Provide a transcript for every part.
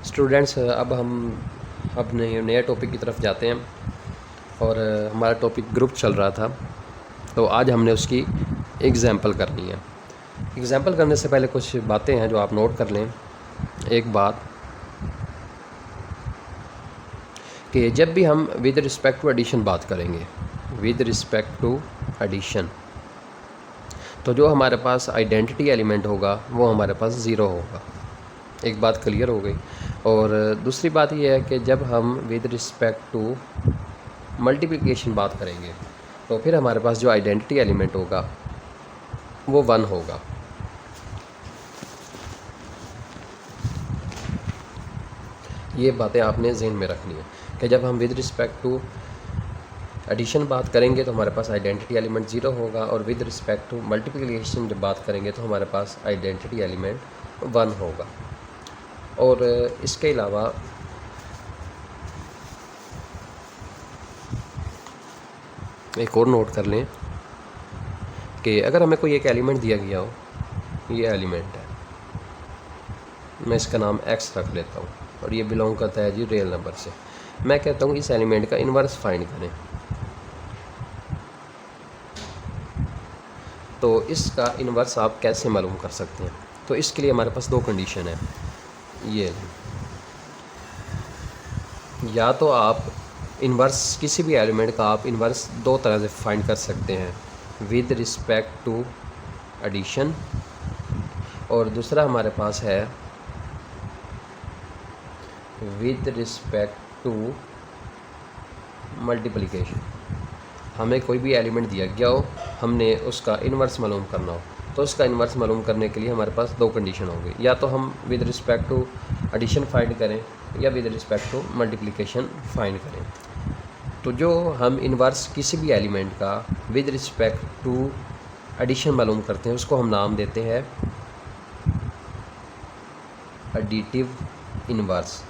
Students, अब हम अपने नए टॉपिक की तरफ जाते हैं और हमारा टॉपिक ग्रुप चल रहा था, तो आज हमने उसकी एग्ज़ाम्पल करनी है। एग्ज़ाम्पल करने से पहले कुछ बातें हैं जो आप नोट कर लें। एक बात कि जब भी हम विद रिस्पेक्ट टू एडिशन बात करेंगे, विद रिस्पेक्ट टू एडिशन, तो जो हमारे पास आइडेंटिटी एलिमेंट होगा वो हमारे पास ज़ीरो होगा। एक बात क्लियर हो गई। और दूसरी बात ये है कि जब हम विद रिस्पेक्ट टू मल्टीप्लिकेशन बात करेंगे तो फिर हमारे पास जो आइडेंटिटी एलिमेंट होगा वो 1 होगा। ये बातें आपने जहन में रखनी है कि जब हम विद रिस्पेक्ट टू एडिशन बात करेंगे तो हमारे पास आइडेंटिटी एलिमेंट 0 होगा, और विद रिस्पेक्ट टू मल्टीप्लिकेशन जब बात करेंगे तो हमारे पास आइडेंटिटी एलिमेंट 1 होगा। और इसके अलावा एक और नोट कर लें कि अगर हमें कोई एक एलिमेंट दिया गया हो, ये एलिमेंट है, मैं इसका नाम x रख लेता हूँ और ये बिलोंग करता है जी रियल नंबर से। मैं कहता हूँ इस एलिमेंट का इन्वर्स फाइंड करें। तो इसका इन्वर्स आप कैसे मालूम कर सकते हैं? तो इसके लिए हमारे पास दो कंडीशन है। ये या तो आप इन्वर्स किसी भी एलिमेंट का आप इन्वर्स दो तरह से फाइंड कर सकते हैं, विद रिस्पेक्ट टू एडिशन, और दूसरा हमारे पास है विद रिस्पेक्ट टू मल्टीप्लिकेशन। हमें कोई भी एलिमेंट दिया गया हो, हमने उसका इन्वर्स मालूम करना हो, तो उसका इन्वर्स मालूम करने के लिए हमारे पास दो कंडीशन होंगी, या तो हम with respect to addition find करें या with respect to multiplication find करें। तो जो हम इन्वर्स किसी भी एलिमेंट का विद रिस्पेक्ट टू एडिशन मालूम करते हैं उसको हम नाम देते हैं एडिटिव इन्वर्स।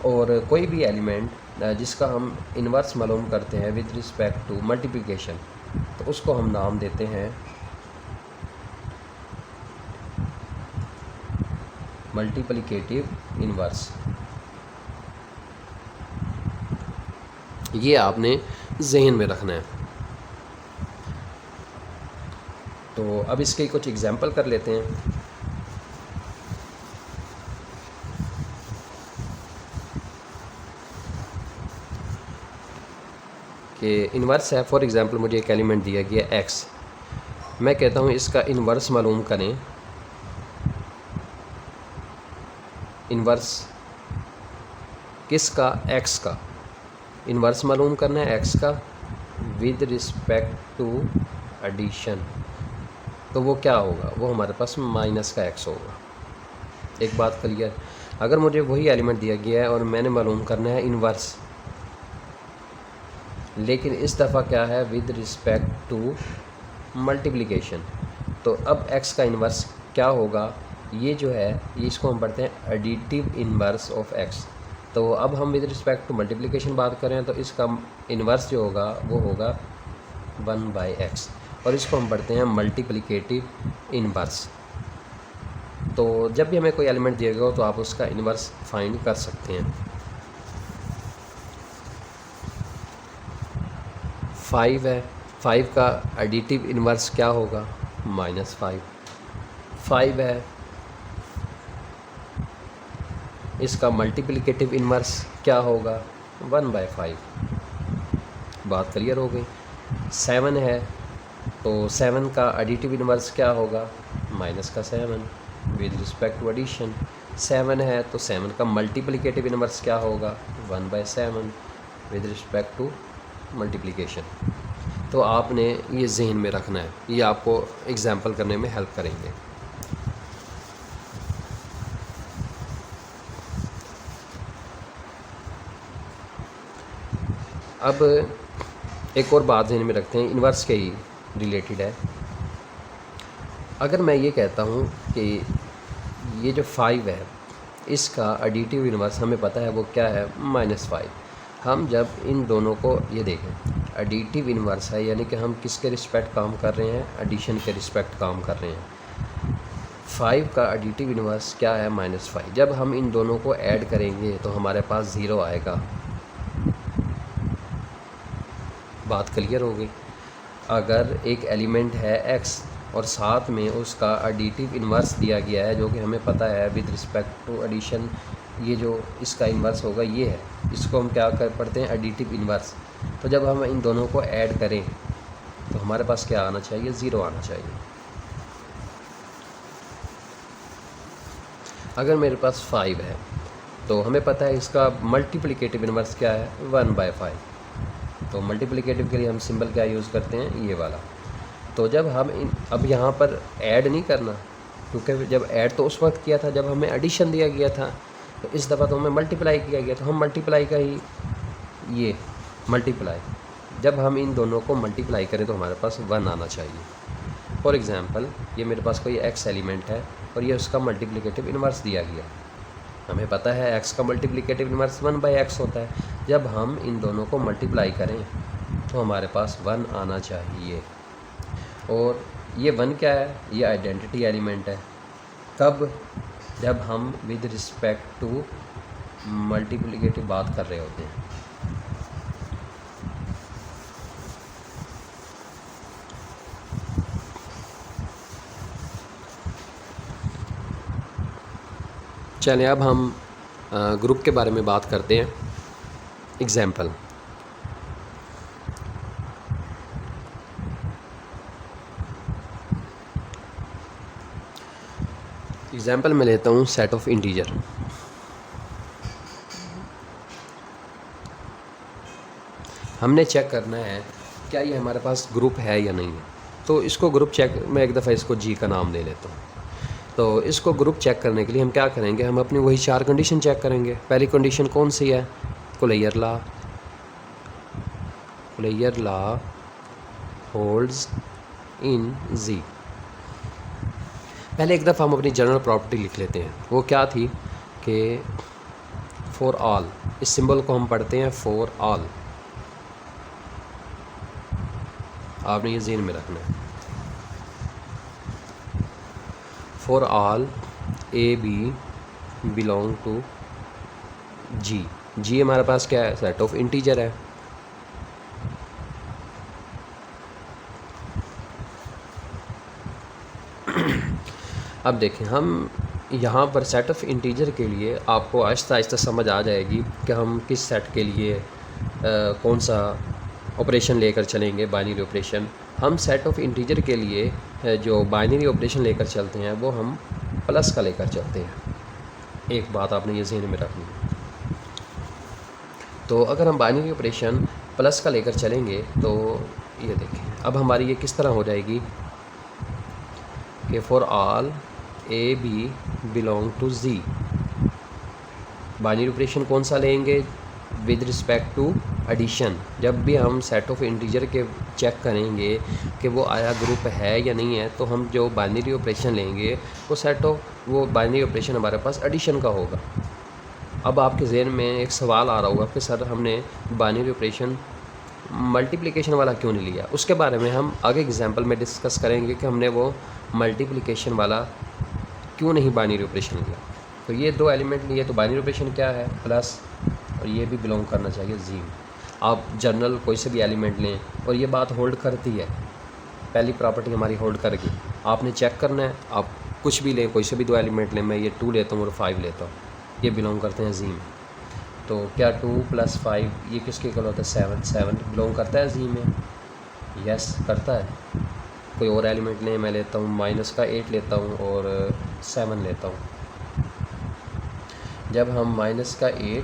और कोई भी एलिमेंट जिसका हम इन्वर्स मालूम करते हैं विद रिस्पेक्ट टू मल्टीप्लिकेशन, तो उसको हम नाम देते हैं मल्टीप्लिकेटिव इन्वर्स। ये आपने जहन में रखना है। तो अब इसके कुछ एग्जांपल कर लेते हैं। कि इन्वर्स है, फॉर एग्ज़ाम्पल मुझे एक एलिमेंट दिया गया x, मैं कहता हूँ इसका इन्वर्स मालूम करें। इन्वर्स किसका? x का। इन्वर्स मालूम करना है x का विद रिस्पेक्ट टू एडिशन, तो वो क्या होगा? वो हमारे पास माइनस का x होगा। एक बात क्लियर। अगर मुझे वही एलिमेंट दिया गया है और मैंने मालूम करना है इन्वर्स, लेकिन इस दफ़ा क्या है? विद रिस्पेक्ट टू मल्टीप्लिकेशन, तो अब x का इन्वर्स क्या होगा? ये जो है ये इसको हम पढ़ते हैं एडिटिव इन्वर्स ऑफ x। तो अब हम विद रिस्पेक्ट टू मल्टीप्लिकेशन बात करें तो इसका इन्वर्स जो होगा वो होगा 1/x, और इसको हम पढ़ते हैं मल्टीप्लिकेटिव इन्वर्स। तो जब भी हमें कोई एलिमेंट दिया गया हो तो आप उसका इन्वर्स फाइंड कर सकते हैं। 5 है, 5 का एडिटिव इन्वर्स क्या होगा? -5। 5 है, इसका मल्टीप्लिकेटिव इन्वर्स क्या होगा? 1/5। बात क्लियर हो गई। 7 है, तो 7 का एडिटिव इन्वर्स क्या होगा? -7 विद रिस्पेक्ट टू एडिशन। 7 है तो 7 का मल्टीप्लिकेटिव इन्वर्स क्या होगा? 1/7 विद रिस्पेक्ट टू मल्टीप्लिकेशन। तो आपने ये जहन में रखना है, ये आपको एग्जांपल करने में हेल्प करेंगे। अब एक और बात जहन में रखते हैं, इन्वर्स के ही रिलेटेड है। अगर मैं ये कहता हूँ कि ये जो 5 है इसका एडिटिव इन्वर्स हमें पता है वो क्या है? -5। हम जब इन दोनों को ये देखें, एडिटिव इन्वर्स है, यानी कि हम किसके रिस्पेक्ट काम कर रहे हैं? एडिशन के रिस्पेक्ट काम कर रहे हैं। 5 का एडिटिव इन्वर्स क्या है, -5। जब हम इन दोनों को ऐड करेंगे तो हमारे पास 0 आएगा। बात क्लियर हो गई। अगर एक एलिमेंट है x और साथ में उसका एडिटिव इन्वर्स दिया गया है, जो कि हमें पता है विद रिस्पेक्ट टू एडिशन, ये जो इसका इन्वर्स होगा ये है, इसको हम क्या कर पढ़ते हैं, एडिटिव इन्वर्स। तो जब हम इन दोनों को ऐड करें तो हमारे पास क्या आना चाहिए, 0 आना चाहिए। अगर मेरे पास 5 है तो हमें पता है इसका मल्टीप्लिकेटिव इन्वर्स क्या है, 1/5। तो मल्टीप्लिकेटिव के लिए हम सिंबल क्या यूज़ करते हैं, ये वाला। तो जब हम अब यहाँ पर ऐड नहीं करना, क्योंकि जब ऐड तो उस वक्त किया था जब हमें एडिशन दिया गया था, तो इस दफ़ा तो हमें मल्टीप्लाई किया गया, तो हम मल्टीप्लाई का ही ये मल्टीप्लाई, जब हम इन दोनों को मल्टीप्लाई करें तो हमारे पास 1 आना चाहिए। फॉर एग्ज़ाम्पल ये मेरे पास कोई x एलिमेंट है और ये उसका मल्टीप्लिकेटिव इन्वर्स दिया गया। हमें पता है x का मल्टीप्लिकेटिव इन्वर्स 1/x होता है। जब हम इन दोनों को मल्टीप्लाई करें तो हमारे पास 1 आना चाहिए। और ये 1 क्या है, ये आइडेंटिटी एलिमेंट है। कब, जब हम विद रिस्पेक्ट टू मल्टीप्लिकेटिव बात कर रहे होते हैं। चलिए अब हम ग्रुप के बारे में बात करते हैं। एग्जाम्पल, मैं लेता हूँ सेट ऑफ इंटीजर। हमने चेक करना है क्या ये हमारे पास ग्रुप है या नहीं है। तो इसको ग्रुप चेक, मैं एक दफ़ा इसको जी का नाम दे लेता हूँ। तो इसको ग्रुप चेक करने के लिए हम क्या करेंगे, हम अपनी वही 4 कंडीशन चेक करेंगे। पहली कंडीशन कौन सी है, कुलैयर लॉ होल्ड्स इन जी। पहले एक दफ़ा हम अपनी जनरल प्रॉपर्टी लिख लेते हैं। वो क्या थी कि फॉर ऑल, इस सिंबल को हम पढ़ते हैं फॉर ऑल। आपने ये ज़हन में रखना है। For all A B belong to G. G हमारे पास क्या है, सेट ऑफ इंटीजर है। अब देखें, हम यहाँ पर सेट ऑफ इंटीजर के लिए आपको आहिस्ता आहिस्ता समझ आ जाएगी कि हम किस सेट के लिए कौन सा ऑपरेशन लेकर चलेंगे, बाइनरी ऑपरेशन। हम सेट ऑफ इंटीजर के लिए जो बाइनरी ऑपरेशन लेकर चलते हैं वो हम प्लस का लेकर चलते हैं। एक बात आपने ये ज़हन में रखनी है। तो अगर हम बाइनरी ऑपरेशन प्लस का लेकर चलेंगे तो ये देखें, अब हमारी ये किस तरह हो जाएगी कि for all A B belong to G. Binary operation कौन सा लेंगे, विद रिस्पेक्ट टू एडिशन। जब भी हम सेट ऑफ इंटीजर के चेक करेंगे कि वो आया ग्रुप है या नहीं है, तो हम जो बाइनरी ऑपरेशन लेंगे वो बाइनरी ऑपरेशन हमारे पास एडिशन का होगा। अब आपके जहन में एक सवाल आ रहा होगा कि सर हमने बाइनरी ऑपरेशन मल्टीप्लिकेशन वाला क्यों नहीं लिया। उसके बारे में हम आगे एग्जांपल में डिस्कस करेंगे कि हमने वो मल्टीप्लिकेशन वाला क्यों नहीं बाइनरी ऑपरेशन लिया। तो ये 2 एलिमेंट लिए, तो बाइनरी ऑपरेशन क्या है, प्लस, और ये भी बिलोंग करना चाहिए जी। आप जनरल कोई से भी एलिमेंट लें और ये बात होल्ड करती है, पहली प्रॉपर्टी हमारी होल्ड करेगी। आपने चेक करना है, आप कुछ भी लें, कोई से भी 2 एलिमेंट लें, मैं ये 2 लेता हूँ और 5 लेता हूँ, ये बिलोंग करते हैं जी में। तो क्या 2 + 5 ये किसके इक्वल होता है, 7 बिलोंग करता है जी में, यस करता है। कोई और एलिमेंट लें, मैं लेता हूँ -8 लेता हूँ और 7 लेता हूँ। जब हम -8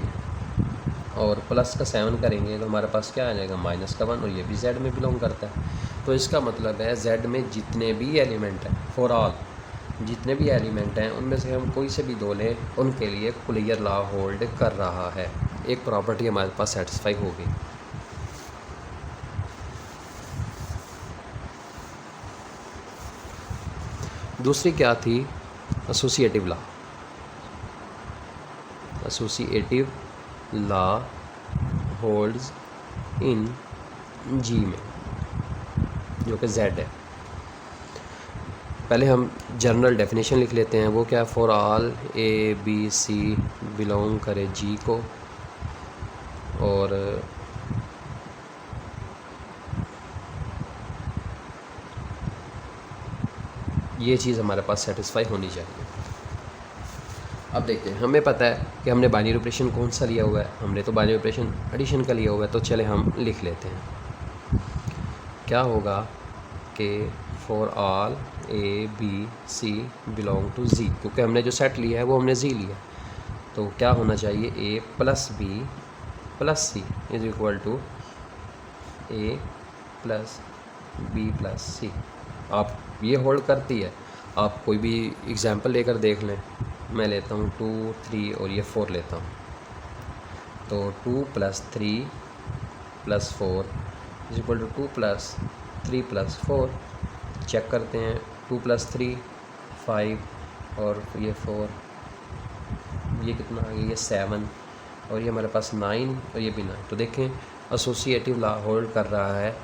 और +7 करेंगे तो हमारे पास क्या आ जाएगा, -1, और ये भी Z में बिलोंग करता है। तो इसका मतलब है Z में जितने भी एलिमेंट हैं, फॉर ऑल जितने भी एलिमेंट हैं, उनमें से हम कोई से भी 2 लें, उनके लिए कुलैयर लॉ होल्ड कर रहा है। एक प्रॉपर्टी हमारे पास सेटिस्फाई हो गई। दूसरी क्या थी, एसोसिएटिव लॉ होल्ड्स इन जी में, जो कि Z है। पहले हम जनरल डेफिनेशन लिख लेते हैं। वो क्या है, for all A B C belong करे जी को, और ये चीज़ हमारे पास सेटिस्फाई होनी चाहिए। अब देखते हैं, हमें पता है कि हमने बाइनरी ऑपरेशन कौन सा लिया हुआ है, हमने तो बाइनरी ऑपरेशन एडिशन का लिया हुआ है। तो चले हम लिख लेते हैं। क्या होगा कि for all A B C belong to G, क्योंकि हमने जो सेट लिया है वो हमने जी लिया, तो क्या होना चाहिए, A plus B plus C is equal to A plus B plus C. आप ये होल्ड करती है, आप कोई भी एग्जांपल लेकर देख लें। मैं लेता हूँ 2 3 और ये 4 लेता हूँ, तो 2 + 3 + 4 इज इक्वल टू 2 + 3 + 4। चेक करते हैं, 2 + 3 5 और ये 4, ये कितना आ गया, ये 7, और ये हमारे पास 9 और ये भी 9। तो देखें एसोसिएटिव लॉ होल्ड कर रहा है।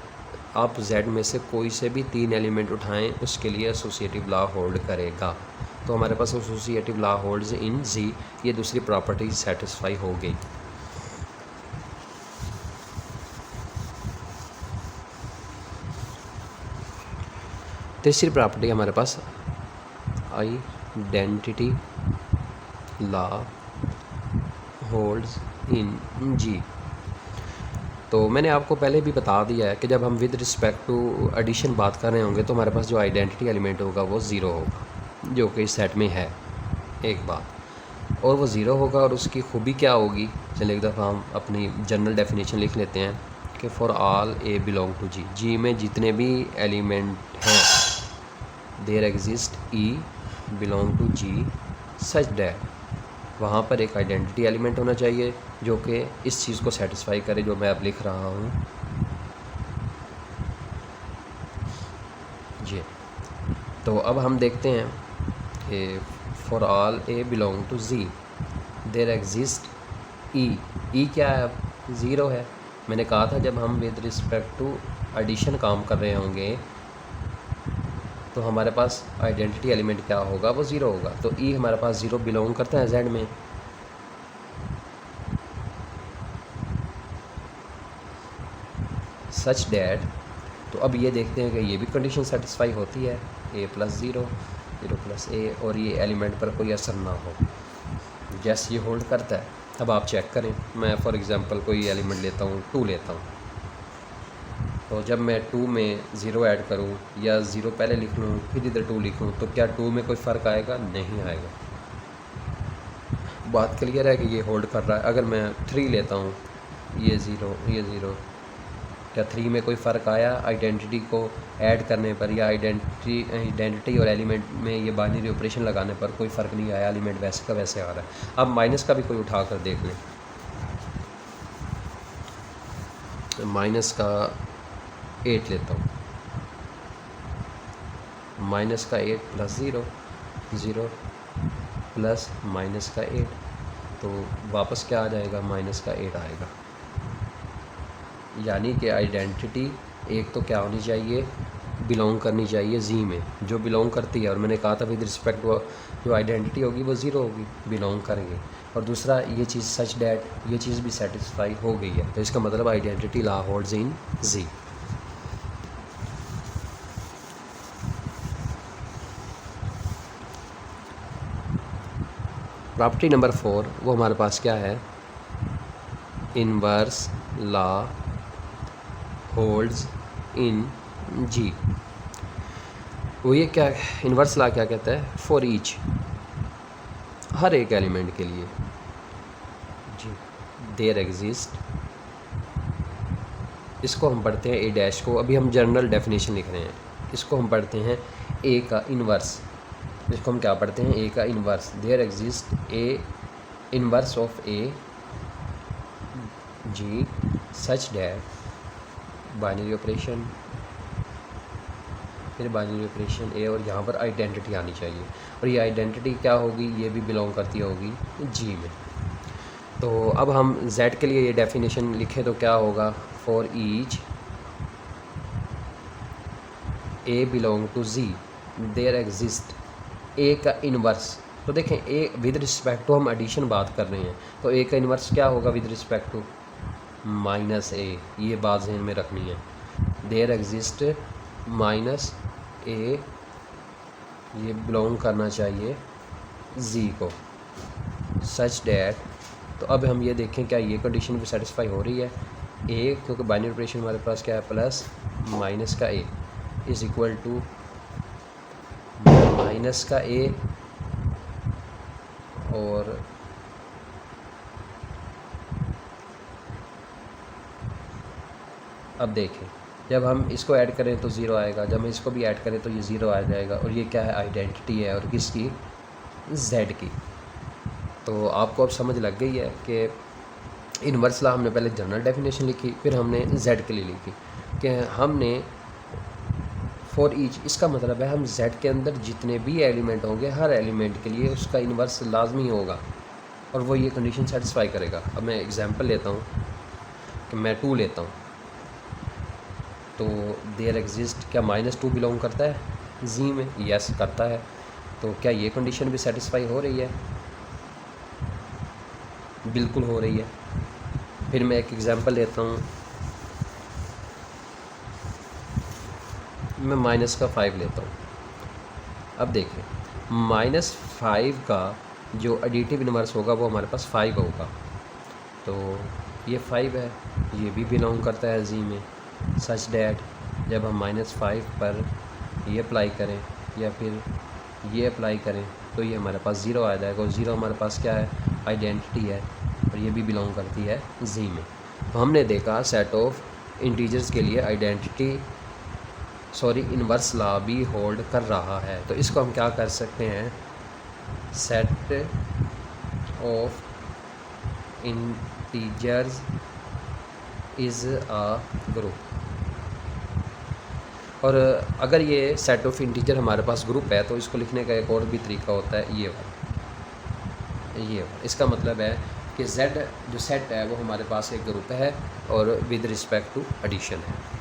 आप Z में से कोई से भी 3 एलिमेंट उठाएं, उसके लिए एसोसिएटिव लॉ होल्ड करेगा। तो हमारे पास एसोसिएटिव लॉ होल्ड्स इन Z, ये दूसरी प्रॉपर्टी सेटिस्फाई हो गई। तीसरी प्रॉपर्टी हमारे पास आइडेंटिटी लॉ होल्ड्स इन G। तो मैंने आपको पहले भी बता दिया है कि जब हम विद रिस्पेक्ट टू एडिशन बात कर रहे होंगे तो हमारे पास जो आइडेंटिटी एलिमेंट होगा वो ज़ीरो होगा, जो कि इस सेट में है एक बात, और वो ज़ीरो होगा। और उसकी खूबी क्या होगी, चलिए एक दफ़ा हम अपनी जनरल डेफिनेशन लिख लेते हैं कि for all A belong to G, G में जितने भी एलिमेंट हैं there exist E belong to G such that, वहाँ पर एक आइडेंटिटी एलिमेंट होना चाहिए जो कि इस चीज़ को सेटिस्फाई करे जो मैं अब लिख रहा हूँ जी। तो अब हम देखते हैं कि for all A belong to G there exist E, E क्या है, अब ज़ीरो है। मैंने कहा था जब हम विद रिस्पेक्ट टू एडिशन काम कर रहे होंगे तो हमारे पास आइडेंटिटी एलिमेंट क्या होगा, वो ज़ीरो होगा। तो ई हमारे पास ज़ीरो बिलोंग करता है जेड में, सच डैट। तो अब ये देखते हैं कि ये भी कंडीशन सेटिस्फाई होती है, ए प्लस ज़ीरो, ज़ीरो प्लस ए, और ये एलिमेंट पर कोई असर ना हो। यस, ये होल्ड करता है। अब आप चेक करें, मैं फॉर एग्ज़ाम्पल कोई एलिमेंट लेता हूँ, 2 लेता हूँ, तो जब मैं 2 में 0 ऐड करूँ या 0 पहले लिख लूँ फिर इधर 2 लिखूँ तो क्या 2 में कोई फ़र्क आएगा, नहीं आएगा। बात क्लियर है कि ये होल्ड कर रहा है। अगर मैं 3 लेता हूँ, ये 0 ये 0, क्या 3 में कोई फ़र्क आया आइडेंटिटी को ऐड करने पर, या आइडेंटिटी और एलिमेंट में ये बाइनरी ऑपरेशन लगाने पर कोई फ़र्क नहीं आया, एलिमेंट वैसे का वैसे आ रहा है। अब माइनस का भी कोई उठा कर देख लें, माइनस का 8 लेता हूँ, माइनस का 8 प्लस 0, 0 प्लस माइनस का 8, तो वापस क्या आ जाएगा, माइनस का 8 आएगा। यानी कि आइडेंटिटी एक तो क्या होनी चाहिए, बिलोंग करनी चाहिए जी में, जो बिलोंग करती है। और मैंने कहा था विद रिस्पेक्ट जो आइडेंटिटी होगी वो ज़ीरो होगी, बिलोंग करेंगे। और दूसरा ये चीज़ सच डैट, ये चीज़ भी सेटिस्फाई हो गई है। तो इसका मतलब आइडेंटिटी लॉ होल्ड्स इन जी। प्रॉपर्टी नंबर 4 वो हमारे पास क्या है, इनवर्स लॉ होल्ड्स इन जी। वो ये क्या, इनवर्स लॉ क्या कहता है, फॉर ईच, हर एक एलिमेंट के लिए जी देयर एग्जिस्ट, इसको हम पढ़ते हैं ए डैश को, अभी हम जनरल डेफिनेशन लिख रहे हैं, इसको हम पढ़ते हैं ए का इनवर्स, इसको हम क्या पढ़ते हैं, ए का inverse. There exist a inverse of a G such that, binary operation, फिर बाइनरी ऑपरेशन ए, और यहाँ पर आइडेंटिटी आनी चाहिए। और ये आइडेंटिटी क्या होगी, ये भी बिलोंग करती होगी जी में। तो अब हम Z के लिए ये डेफिनेशन लिखें तो क्या होगा, for each A belong to G there exist A का इन्वर्स। तो देखें ए विद रिस्पेक्ट टू हम एडिशन बात कर रहे हैं, तो ए का इन्वर्स क्या होगा विद रिस्पेक्ट टू माइनस ए, ये बात ज़हन में रखनी है। देयर एग्जिस्ट माइनस ए, ये बिलोंग करना चाहिए जी को, सच डैट। तो अब हम ये देखें क्या ये कंडीशन भी सेटिस्फाई हो रही है। ए क्योंकि बाइनरी ऑपरेशन हमारे पास क्या है, प्लस माइनस का a is equal to minus का ए और अब देखें जब हम इसको ऐड करें तो ज़ीरो आएगा, जब हम इसको भी ऐड करें तो ये ज़ीरो आ जाएगा। और ये क्या है, आइडेंटिटी है, और किसकी, जेड की। तो आपको अब समझ लग गई है कि इन्वर्स लॉ हमने पहले जनरल डेफिनेशन लिखी, फिर हमने जेड के लिए लिखी कि हमने फॉर ईच, इसका मतलब है हम जेड के अंदर जितने भी एलिमेंट होंगे हर एलिमेंट के लिए उसका इन्वर्स लाजमी होगा और वो ये कंडीशन सेटिस्फाई करेगा। अब मैं एग्जांपल लेता हूँ कि मैं 2 लेता हूँ, तो देयर एग्जिस्ट, क्या -2 बिलोंग करता है जी में? यस करता है। तो क्या ये कंडीशन भी सेटिस्फाई हो रही है? बिल्कुल हो रही है। फिर मैं एक एग्जांपल लेता हूँ, मैं -5 लेता हूँ। अब देखिए -5 का जो एडिटिव इन्वर्स होगा वो हमारे पास 5 होगा। तो ये 5 है, ये भी बिलोंग करता है जी में, सच डैट जब हम -5 पर ये अप्लाई करें या फिर ये अप्लाई करें तो ये हमारे पास ज़ीरो आ जाएगा। और ज़ीरो हमारे पास क्या है, आइडेंटिटी है, और ये भी बिलोंग करती है जी में। तो हमने देखा सेट ऑफ इंटीजर्स के लिए आइडेंटिटी इन्वर्स लॉ भी होल्ड कर रहा है। तो इसको हम क्या कर सकते हैं, set of integers is a group. और अगर ये सेट ऑफ इंटीजर हमारे पास ग्रुप है तो इसको लिखने का एक और भी तरीका होता है, ये वाला। इसका मतलब है कि Z जो सेट है वो हमारे पास एक ग्रुप है और विद रिस्पेक्ट टू एडिशन है।